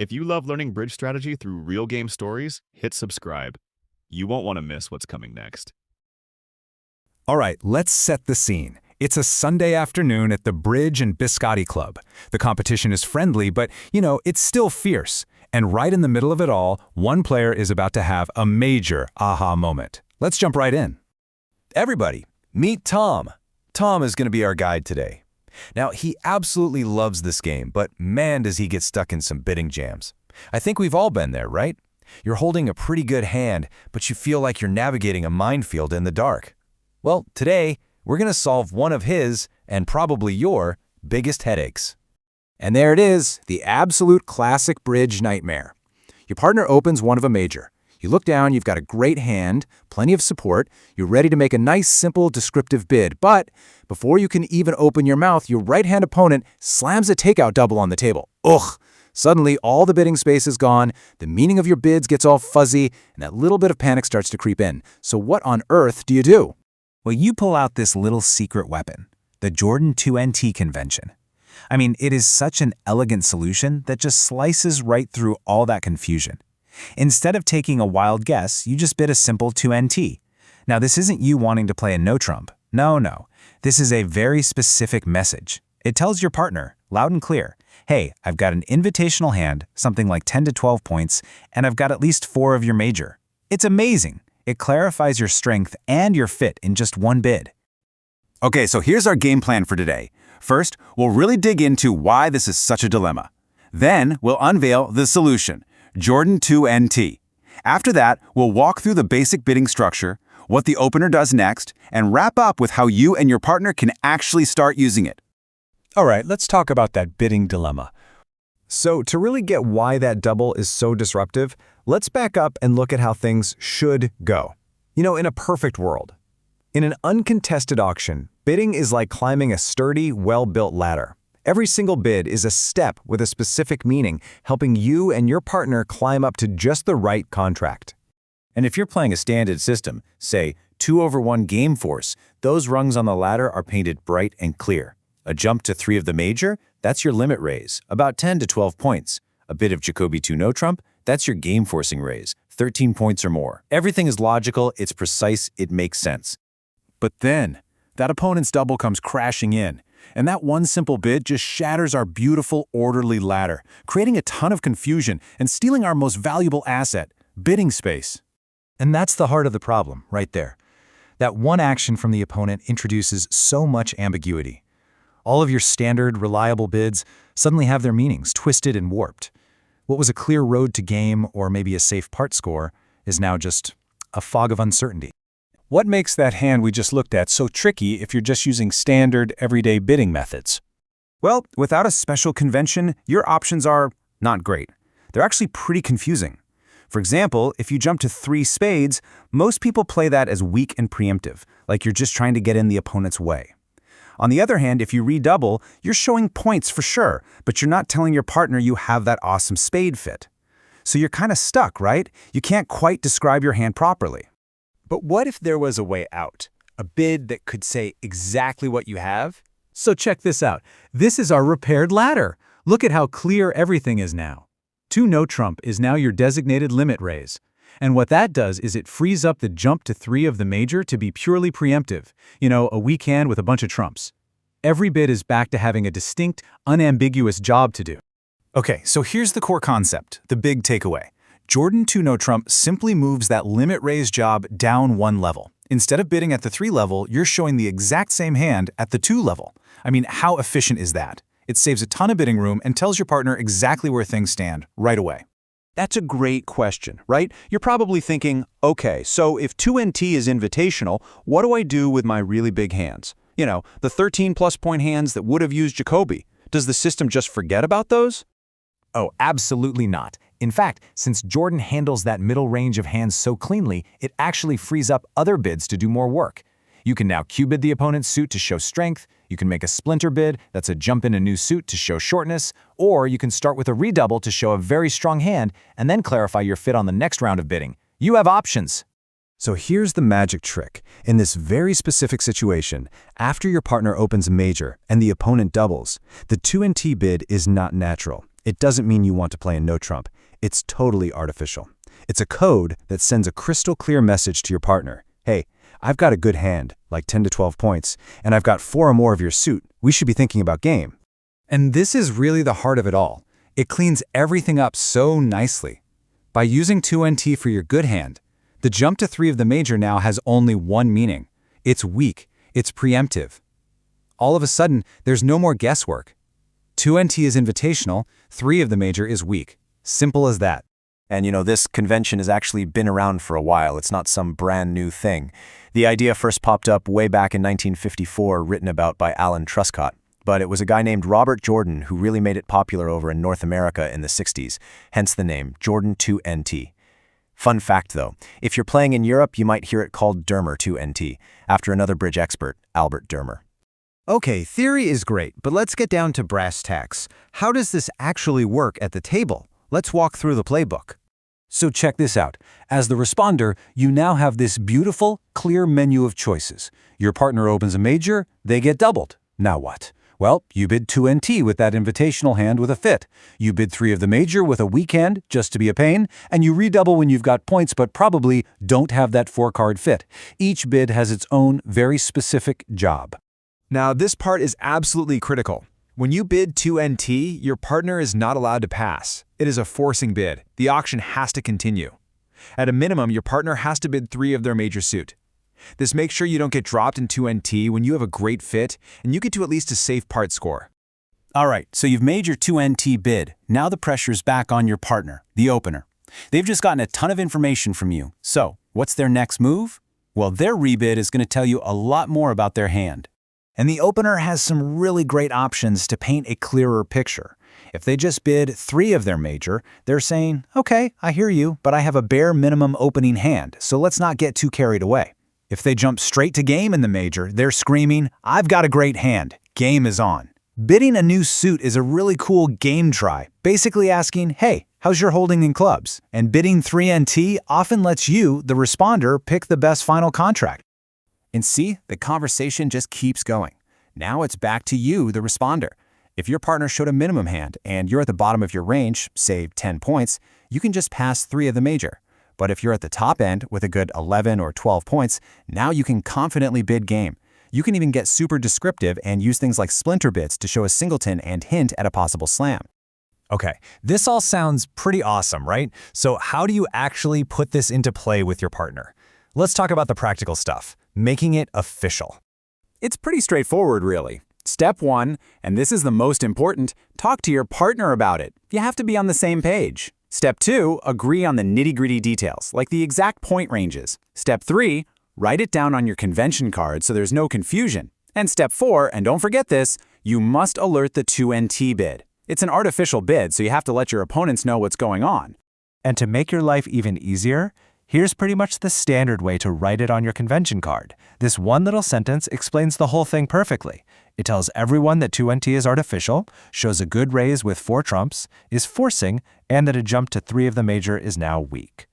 If you love learning bridge strategy through real game stories, hit subscribe. You won't want to miss what's coming next. All right, let's set the scene. It's a Sunday afternoon at the Bridge Biscotti Club. The competition is friendly, but, it's still fierce. And right in the middle of it all, one player is about to have a major aha moment. Let's jump right in. Everybody, meet Tom. Tom is going to be our guide today. Now, he absolutely loves this game, but man, does he get stuck in some bidding jams. I think we've all been there, right? You're holding a pretty good hand, but you feel like you're navigating a minefield in the dark. Well, today, we're going to solve one of his, and probably your, biggest headaches. And there it is, the absolute classic bridge nightmare. Your partner opens one of a major. You look down, you've got a great hand, plenty of support, you're ready to make a nice, simple, descriptive bid, but before you can even open your mouth, your right-hand opponent slams a takeout double on the table. Ugh! Suddenly, all the bidding space is gone, the meaning of your bids gets all fuzzy, and that little bit of panic starts to creep in. So what on earth do you do? Well, you pull out this little secret weapon, the Jordan 2NT convention. I mean, it is such an elegant solution that just slices right through all that confusion. Instead of taking a wild guess, you just bid a simple 2NT. Now, this isn't you wanting to play a Notrump. No. This is a very specific message. It tells your partner, loud and clear, hey, I've got an invitational hand, something like 10 to 12 points, and I've got at least 4 of your major. It's amazing. It clarifies your strength and your fit in just one bid. Okay, so here's our game plan for today. First, we'll really dig into why this is such a dilemma. Then, we'll unveil the solution, Jordan 2NT. After that, we'll walk through the basic bidding structure, what the opener does next, and wrap up with how you and your partner can actually start using it. All right, let's talk about that bidding dilemma. So to really get why that double is so disruptive, let's back up and look at how things should go. In a perfect world. In an uncontested auction, bidding is like climbing a sturdy, well-built ladder. Every single bid is a step with a specific meaning, helping you and your partner climb up to just the right contract. And if you're playing a standard system, say 2/1 game force, those rungs on the ladder are painted bright and clear. A jump to 3 of the major, that's your limit raise, about 10 to 12 points. A bid of Jacoby 2 Notrump, that's your game forcing raise, 13 points or more. Everything is logical, it's precise, it makes sense. But then, that opponent's double comes crashing in, and that one simple bid just shatters our beautiful, orderly ladder, creating a ton of confusion and stealing our most valuable asset, bidding space. And that's the heart of the problem, right there. That one action from the opponent introduces so much ambiguity. All of your standard, reliable bids suddenly have their meanings twisted and warped. What was a clear road to game or maybe a safe part score is now just a fog of uncertainty. What makes that hand we just looked at so tricky if you're just using standard, everyday bidding methods? Well, without a special convention, your options are not great. They're actually pretty confusing. For example, if you jump to 3 spades, most people play that as weak and preemptive, like you're just trying to get in the opponent's way. On the other hand, if you redouble, you're showing points for sure, but you're not telling your partner you have that awesome spade fit. So you're kind of stuck, right? You can't quite describe your hand properly. But what if there was a way out? A bid that could say exactly what you have? So check this out. This is our repaired ladder. Look at how clear everything is now. 2 Notrump is now your designated limit raise. And what that does is it frees up the jump to 3 of the major to be purely preemptive. A weak hand with a bunch of trumps. Every bid is back to having a distinct, unambiguous job to do. Okay, so here's the core concept, the big takeaway. Jordan 2 Notrump simply moves that limit raise job down 1 level. Instead of bidding at the 3 level, you're showing the exact same hand at the 2 level. I mean, how efficient is that? It saves a ton of bidding room and tells your partner exactly where things stand right away. That's a great question, right? You're probably thinking, okay, so if 2NT is invitational, what do I do with my really big hands? The 13+ point hands that would have used Jacoby. Does the system just forget about those? Oh, absolutely not. In fact, since Jordan handles that middle range of hands so cleanly, it actually frees up other bids to do more work. You can now Q-bid the opponent's suit to show strength, you can make a splinter bid that's a jump in a new suit to show shortness, or you can start with a redouble to show a very strong hand and then clarify your fit on the next round of bidding. You have options. So here's the magic trick. In this very specific situation, after your partner opens a major and the opponent doubles, the 2NT bid is not natural. It doesn't mean you want to play in Notrump. It's totally artificial. It's a code that sends a crystal clear message to your partner. Hey, I've got a good hand, like 10 to 12 points, and I've got 4 or more of your suit. We should be thinking about game. And this is really the heart of it all. It cleans everything up so nicely. By using 2NT for your good hand, the jump to 3 of the major now has only one meaning. It's weak. It's preemptive. All of a sudden, there's no more guesswork. 2NT is invitational, 3 of the major is weak. Simple as that. And this convention has actually been around for a while. It's not some brand new thing. The idea first popped up way back in 1954, written about by Alan Truscott. But it was a guy named Robert Jordan who really made it popular over in North America in the 60s, hence the name, Jordan 2NT. Fun fact though, if you're playing in Europe, you might hear it called Dermer 2NT, after another bridge expert, Albert Dermer. Okay, theory is great, but let's get down to brass tacks. How does this actually work at the table? Let's walk through the playbook. So check this out. As the responder, you now have this beautiful, clear menu of choices. Your partner opens a major, they get doubled. Now what? Well, you bid 2NT with that invitational hand with a fit. You bid 3 of the major with a weak hand, just to be a pain, and you redouble when you've got points but probably don't have that 4-card fit. Each bid has its own very specific job. Now, this part is absolutely critical. When you bid 2NT, your partner is not allowed to pass. It is a forcing bid. The auction has to continue. At a minimum, your partner has to bid 3 of their major suit. This makes sure you don't get dropped in 2NT when you have a great fit, and you get to at least a safe part score. All right, so you've made your 2NT bid. Now the pressure's back on your partner, the opener. They've just gotten a ton of information from you. So, what's their next move? Well, their rebid is going to tell you a lot more about their hand. And the opener has some really great options to paint a clearer picture. If they just bid 3 of their major, they're saying, okay, I hear you, but I have a bare minimum opening hand, so let's not get too carried away. If they jump straight to game in the major, they're screaming, I've got a great hand. Game is on. Bidding a new suit is a really cool game try, basically asking, hey, how's your holding in clubs? And bidding 3NT often lets you, the responder, pick the best final contract. And see, the conversation just keeps going. Now it's back to you, the responder. If your partner showed a minimum hand and you're at the bottom of your range, say 10 points, you can just pass 3 of the major. But if you're at the top end with a good 11 or 12 points, now you can confidently bid game. You can even get super descriptive and use things like splinter bits to show a singleton and hint at a possible slam. Okay, this all sounds pretty awesome, right? So how do you actually put this into play with your partner? Let's talk about the practical stuff, making it official. It's pretty straightforward, really. Step 1, and this is the most important, talk to your partner about it. You have to be on the same page. Step 2, agree on the nitty-gritty details, like the exact point ranges. Step 3, write it down on your convention card so there's no confusion. And Step 4, and don't forget this, you must alert the 2NT bid. It's an artificial bid, so you have to let your opponents know what's going on. And to make your life even easier, here's pretty much the standard way to write it on your convention card. This one little sentence explains the whole thing perfectly. It tells everyone that 2NT is artificial, shows a good raise with 4 trumps, is forcing, and that a jump to 3 of the major is now weak.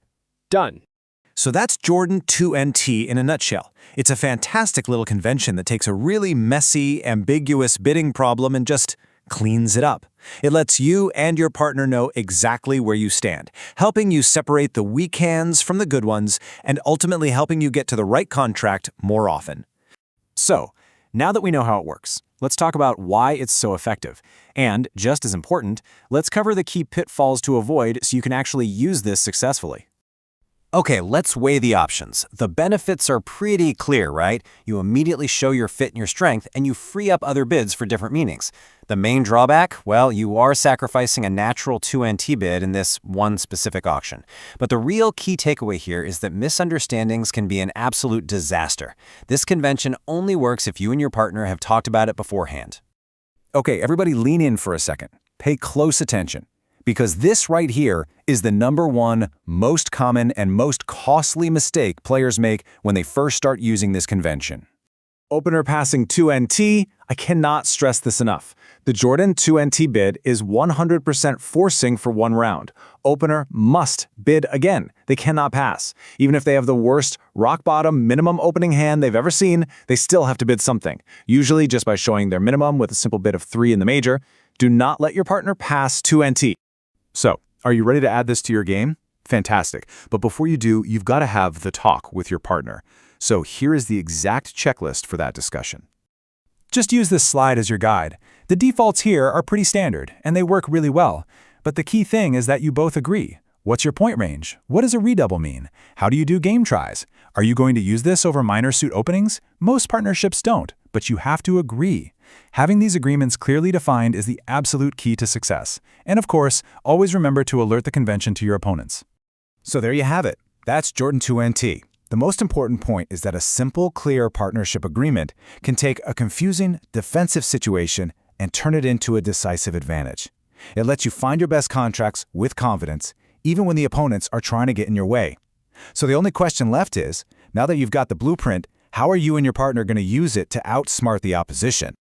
Done. So that's Jordan 2NT in a nutshell. It's a fantastic little convention that takes a really messy, ambiguous bidding problem and just cleans it up. It lets you and your partner know exactly where you stand, helping you separate the weak hands from the good ones, and ultimately helping you get to the right contract more often. So, now that we know how it works, let's talk about why it's so effective. And, just as important, let's cover the key pitfalls to avoid so you can actually use this successfully. Okay, let's weigh the options. The benefits are pretty clear, right? You immediately show your fit and your strength, and you free up other bids for different meanings. The main drawback? Well, you are sacrificing a natural 2NT bid in this one specific auction. But the real key takeaway here is that misunderstandings can be an absolute disaster. This convention only works if you and your partner have talked about it beforehand. Okay, everybody lean in for a second. Pay close attention. Because this right here is the #1 most common and most costly mistake players make when they first start using this convention. Opener passing 2NT, I cannot stress this enough. The Jordan 2NT bid is 100% forcing for 1 round. Opener must bid again. They cannot pass. Even if they have the worst rock bottom minimum opening hand they've ever seen, they still have to bid something, usually just by showing their minimum with a simple bid of 3 in the major. Do not let your partner pass 2NT. So, are you ready to add this to your game? Fantastic. But before you do, you've got to have the talk with your partner. So here is the exact checklist for that discussion. Just use this slide as your guide. The defaults here are pretty standard, and they work really well. But the key thing is that you both agree. What's your point range? What does a redouble mean? How do you do game tries? Are you going to use this over minor suit openings? Most partnerships don't, but you have to agree. Having these agreements clearly defined is the absolute key to success. And of course, always remember to alert the convention to your opponents. So there you have it. That's Jordan 2NT. The most important point is that a simple, clear partnership agreement can take a confusing, defensive situation and turn it into a decisive advantage. It lets you find your best contracts with confidence, even when the opponents are trying to get in your way. So the only question left is, now that you've got the blueprint, how are you and your partner going to use it to outsmart the opposition?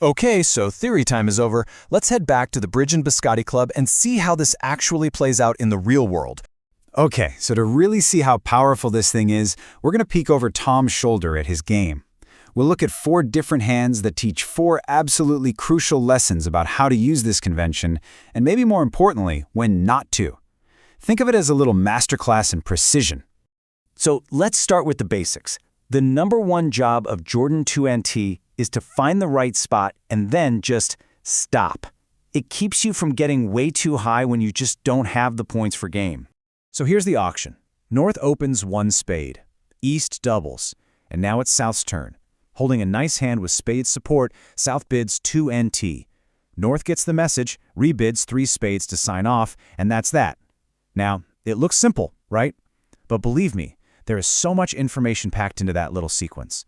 Okay, so theory time is over. Let's head back to the Bridge Biscotti Club and see how this actually plays out in the real world. Okay, so to really see how powerful this thing is, we're going to peek over Tom's shoulder at his game. We'll look at 4 different hands that teach 4 absolutely crucial lessons about how to use this convention, and maybe more importantly, when not to. Think of it as a little masterclass in precision. So let's start with the basics. The number one job of Jordan 2NT is to find the right spot and then just stop. It keeps you from getting way too high when you just don't have the points for game. So here's the auction. North opens 1 spade. East doubles. And now it's South's turn. Holding a nice hand with spade support, South bids 2NT. North gets the message, rebids 3 spades to sign off, and that's that. Now, it looks simple, right? But believe me, there is so much information packed into that little sequence.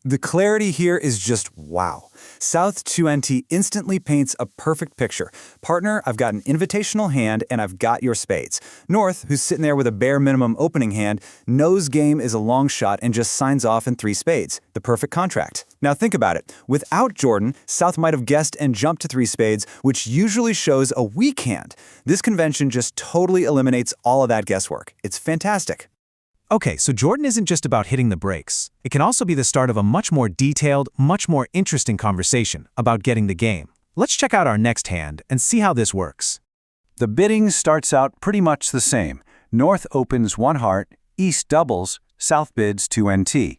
The clarity here is just wow. South 2NT instantly paints a perfect picture. Partner, I've got an invitational hand and I've got your spades. North, who's sitting there with a bare minimum opening hand, knows game is a long shot and just signs off in 3 spades. The perfect contract. Now think about it. Without Jordan, South might have guessed and jumped to 3 spades, which usually shows a weak hand. This convention just totally eliminates all of that guesswork. It's fantastic. Okay, so Jordan isn't just about hitting the brakes. It can also be the start of a much more detailed, much more interesting conversation about getting the game. Let's check out our next hand and see how this works. The bidding starts out pretty much the same. North opens 1 heart, East doubles, South bids 2NT.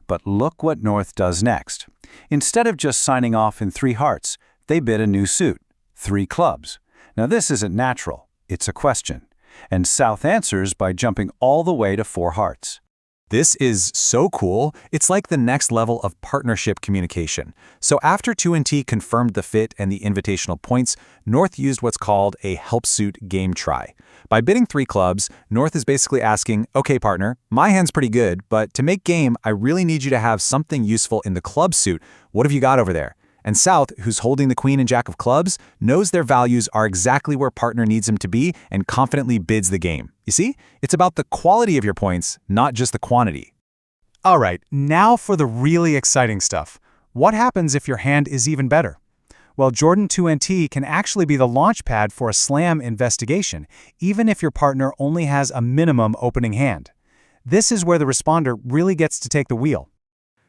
But look what North does next. Instead of just signing off in 3 hearts, they bid a new suit, 3 clubs. Now this isn't natural, it's a question. And South answers by jumping all the way to 4 hearts. This is so cool. It's like the next level of partnership communication. So after 2NT confirmed the fit and the invitational points, North used what's called a help suit game try. By bidding 3 clubs, North is basically asking, okay partner, my hand's pretty good, but to make game, I really need you to have something useful in the club suit. What have you got over there? And South, who's holding the queen and jack of clubs, knows their values are exactly where partner needs him to be and confidently bids the game. You see? It's about the quality of your points, not just the quantity. All right, now for the really exciting stuff. What happens if your hand is even better? Well, Jordan 2NT can actually be the launch pad for a slam investigation, even if your partner only has a minimum opening hand. This is where the responder really gets to take the wheel.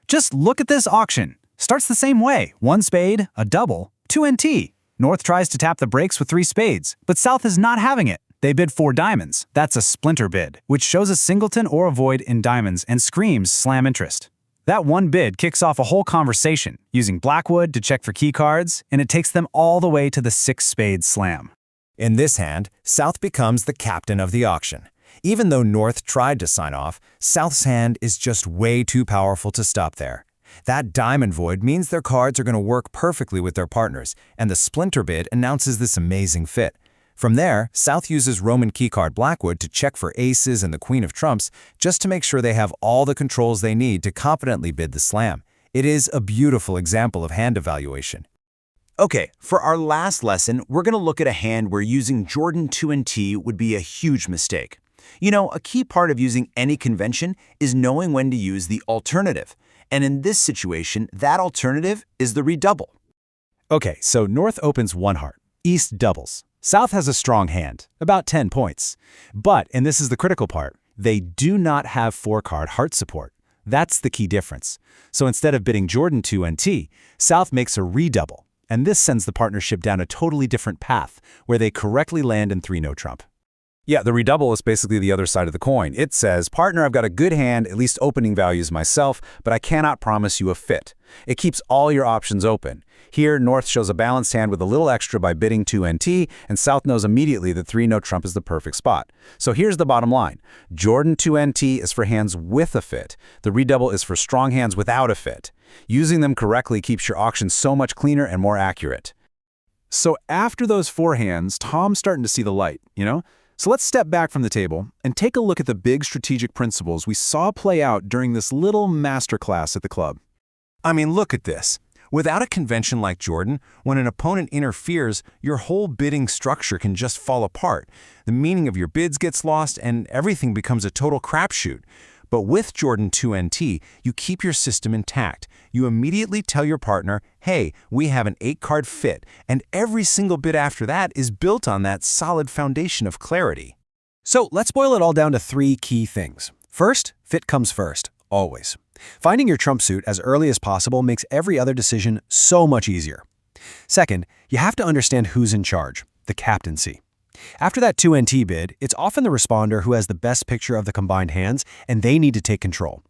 Just look at this auction. Starts the same way. 1 spade, a double, 2NT. North tries to tap the brakes with 3 spades, but South is not having it. They bid 4 diamonds. That's a splinter bid, which shows a singleton or a void in diamonds and screams slam interest. That one bid kicks off a whole conversation, using Blackwood to check for key cards, and it takes them all the way to the 6 spade slam. In this hand, South becomes the captain of the auction. Even though North tried to sign off, South's hand is just way too powerful to stop there. That diamond void means their cards are going to work perfectly with their partners, and the splinter bid announces this amazing fit. From there, South uses Roman keycard Blackwood to check for aces and the queen of trumps just to make sure they have all the controls they need to confidently bid the slam. It is a beautiful example of hand evaluation. Okay, for our last lesson, we're going to look at a hand where using Jordan 2NT would be a huge mistake. You know, a key part of using any convention is knowing when to use the alternative. And in this situation, that alternative is the redouble. Okay, so North opens 1 heart. East doubles. South has a strong hand, about 10 points. But, and this is the critical part, they do not have 4-card heart support. That's the key difference. So instead of bidding Jordan 2NT, South makes a redouble, and this sends the partnership down a totally different path, where they correctly land in 3 no-trump. Yeah, the redouble is basically the other side of the coin. It says, partner, I've got a good hand, at least opening values myself, but I cannot promise you a fit. It keeps all your options open. Here, North shows a balanced hand with a little extra by bidding 2NT, and South knows immediately that 3 no-trump is the perfect spot. So here's the bottom line. Jordan 2NT is for hands with a fit. The redouble is for strong hands without a fit. Using them correctly keeps your auction so much cleaner and more accurate. So after those 4 hands, Tom's starting to see the light, you know? So let's step back from the table and take a look at the big strategic principles we saw play out during this little masterclass at the club. I mean, look at this. Without a convention like Jordan, when an opponent interferes, your whole bidding structure can just fall apart. The meaning of your bids gets lost and everything becomes a total crapshoot. But with Jordan 2NT, you keep your system intact. You immediately tell your partner, hey, we have an 8-card fit, and every single bid after that is built on that solid foundation of clarity. So let's boil it all down to 3 key things. First, fit comes first, always. Finding your trump suit as early as possible makes every other decision so much easier. Second, you have to understand who's in charge, the captaincy. After that 2NT bid, it's often the responder who has the best picture of the combined hands, and they need to take control.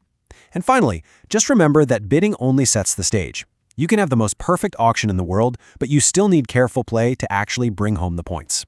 And finally, just remember that bidding only sets the stage. You can have the most perfect auction in the world, but you still need careful play to actually bring home the points.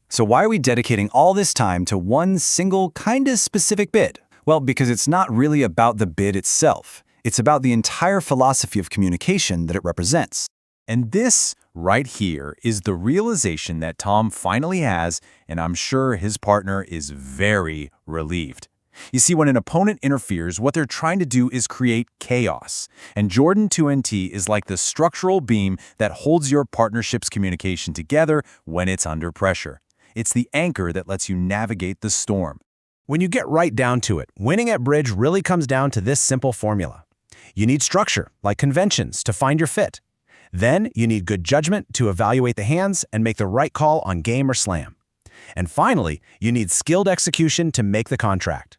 So why are we dedicating all this time to one single, kinda specific bid? Well, because it's not really about the bid itself. It's about the entire philosophy of communication that it represents. And this, right here, is the realization that Tom finally has, and I'm sure his partner is very relieved. You see, when an opponent interferes, what they're trying to do is create chaos. And Jordan 2NT is like the structural beam that holds your partnership's communication together when it's under pressure. It's the anchor that lets you navigate the storm. When you get right down to it, winning at bridge really comes down to this simple formula. You need structure, like conventions, to find your fit. Then you need good judgment to evaluate the hands and make the right call on game or slam. And finally, you need skilled execution to make the contract.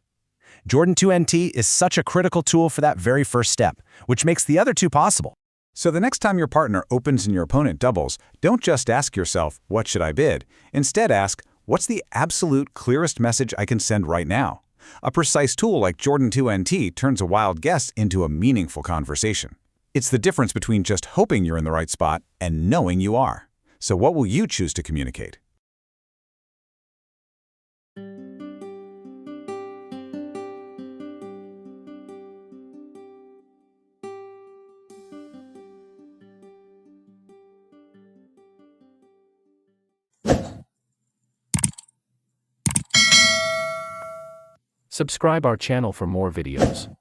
Jordan 2NT is such a critical tool for that very first step, which makes the other 2 possible. So the next time your partner opens and your opponent doubles, don't just ask yourself, what should I bid? Instead ask, what's the absolute clearest message I can send right now? A precise tool like Jordan 2NT turns a wild guess into a meaningful conversation. It's the difference between just hoping you're in the right spot and knowing you are. So what will you choose to communicate? Subscribe our channel for more videos.